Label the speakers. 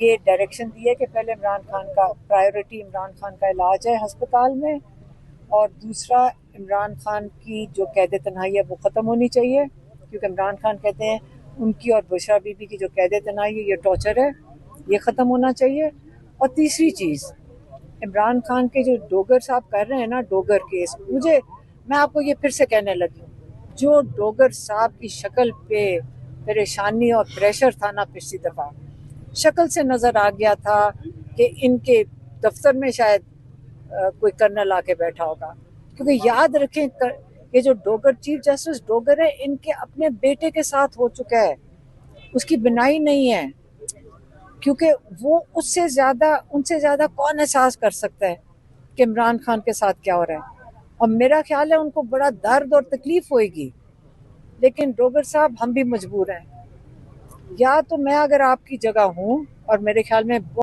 Speaker 1: ये डायरेक्शन दी है कि पहले इमरान खान का प्रायोरिटी इमरान खान का इलाज है अस्पताल में, और दूसरा इमरान खान की जो कैद तन्हाई है वो ख़त्म होनी चाहिए, क्योंकि इमरान खान कहते हैं उनकी और बुशरा बीबी की जो कैद तन्हाई है ये टॉर्चर है, ये ख़त्म होना चाहिए। और तीसरी चीज़, इमरान खान के जो डोगर साहब कर रहे हैं ना, डोगर केस, मैं आपको ये फिर से कहने लगी हूँ, जो डोगर साहब की शक्ल पे परेशानी और प्रेशर था ना पिछली दफ़ा, शक्ल से नज़र आ गया था कि इनके दफ्तर में शायद कोई कर्नल आके बैठा होगा। क्योंकि याद रखें, ये जो डोगर चीफ जस्टिस डोगर है, इनके अपने बेटे के साथ हो चुका है, उसकी बिनाई नहीं है, क्योंकि वो उनसे ज्यादा कौन एहसास कर सकता है कि इमरान खान के साथ क्या हो रहा है। और मेरा ख्याल है उनको बड़ा दर्द और तकलीफ होगी, लेकिन डोगर साहब हम भी मजबूर हैं। या तो मैं अगर आपकी जगह हूं, और मेरे ख्याल में